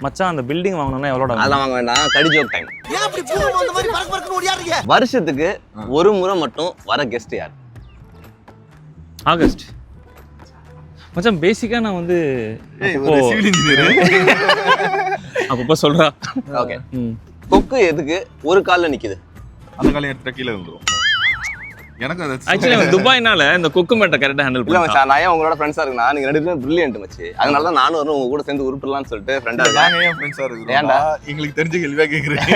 மச்சான் அந்த பில்டிங் வாங்கணும்னா எவ்வளோடா? அதெல்லாம் வாங்க வேண்டாம், கடி ஜோக் டைம். வருஷத்துக்கு ஒரு முறை மட்டும் வர கெஸ்ட் யார்? ஆகஸ்ட். மச்சான் பேசிக்கா நான் வந்து சிவில் இன்ஜினியர். அப்பப்போ சொல்றா. ஓகே. கொக்கு எதுக்கு ஒரு கால்ல நிக்குது? அந்த காலையை எடுத்துட்டா கீழே வந்துடும். எனக்கு அது ஆக்சுவலி துபாய்னால இந்த கொக்கு மேட்டை கரெக்டாக ஹேண்டில் இல்ல பண்ணுவேன். மச்சான், நான் ஏன் உங்களோட ஃப்ரெண்ட்ஸா இருக்குன்னா நீங்க ரெண்டு பேரும் பிரில்லியன்ட் மச்சி. அதனால தான் நானும் வரும் உங்க கூட சேர்ந்து உருப்படலாம்னு சொல்லிட்டு ஃப்ரெண்டா இருக்கேன். நாங்க ஏன் ஃப்ரெண்ட்ஸா இருக்கோம்? ஏன்டா? எங்களுக்கு தெரிஞ்ச கேள்வியா கேக்குறீங்க.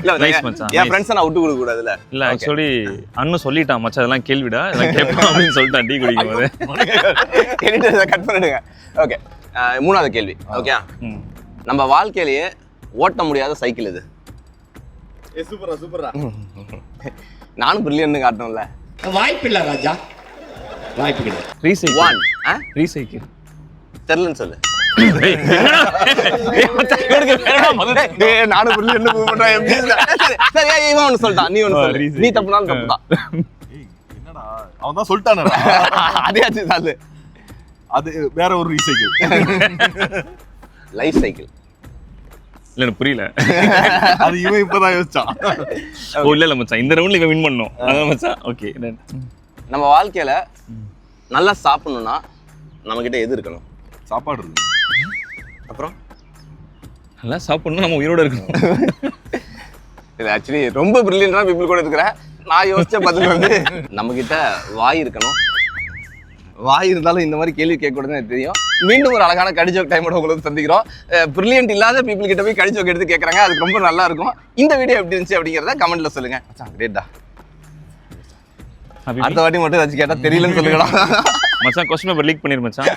இல்ல Nice மச்சான், என் nice. ஃப்ரெண்ட்ஸை நான் விட்டு கொடுக்க கூடாதுல்ல. இல்லை ஆக்சுவலி அண்ணன் சொல்லிட்டான் மச்சான் அதெல்லாம் கேள்விடா இதெல்லாம் கேட்பான் அப்படின்னு சொல்லிட்டான் டீ குடிக்கும் போது. எடிட்டர் கட் பண்ணிடுங்க. ஓகே, மூணாவது கேள்வி. ஓகே, நம்ம வாழ்க்கையிலேயே ஓட்ட முடியாத சைக்கிள் இது. சூப்பரா சூப்பரா. நானும் பிரில்லியன்ட் காட்டணும்ல. வாய்ப்பில்லை ராஜா, வாய்ப்பில்லை. ரீசைக்கிள். ஒன் ரீசைக்கிள் தெரியலன்னு சொல்லு. நானும் பிரில்லியன்ட் மூவ் பண்றேன் எப்படி? சரி இவன் ஒன்று சொல்லிட்டான், நீ ஒன்று சொல்லு. நீ தப்புனாலும் தப்பு தான். என்னடா அவன் தான் சொல்லிட்டானே. அதே ஆச்சு சார். அது வேற ஒரு ரீசைக்கிள். Life cycle. இல்லை எனக்கு புரியல. அது இவன் இப்பதான் யோசிச்சான். ஓ இல்லை மச்சான் இந்த ரவுண்ட்ல இவன் வின் பண்ணோம் அதான் மச்சான். ஓகே, நம்ம வாழ்க்கையில நல்லா சாப்பிடணும்னா நம்ம கிட்ட எது இருக்கணும்? சாப்பாடு இருக்கு. அப்புறம் நல்லா சாப்பிடணும், நம்ம உயிரோட இருக்கணும். இது ஆக்சுவலி ரொம்ப பிரில்லியன்டான பீப்புள் கூட இருக்கிறேன். நான் யோசிச்ச பதில் வந்து நம்ம கிட்ட வாய் இருக்கணும். வாய் இருந்தாலும் இந்த மாதிரி கேள்வி கேட்கக்கூடாதுன்னு எனக்கு தெரியும். மீண்டும் ஒரு அழகான கடிஜோக் டைமோட உங்களுக்கு சந்திக்கிறோம். பிரில்லியன்ட் இல்லாத பீப்புள் கிட்ட போய் கடிஜோக் எடுத்து கேட்குறாங்க, அதுக்கு ரொம்ப நல்லா இருக்கும். இந்த வீடியோ எப்படி இருந்துச்சு அப்படிங்கிறத கமெண்ட்ல சொல்லுங்க. கிரேட்டா. அடுத்த வாட்டி மட்டும் ஏதாச்சும் கேட்டா தெரியலன்னு சொல்லுங்களா? மச்சான் கொஸ்டின் பேப்பர் லீக் பண்ணிரு மச்சான்.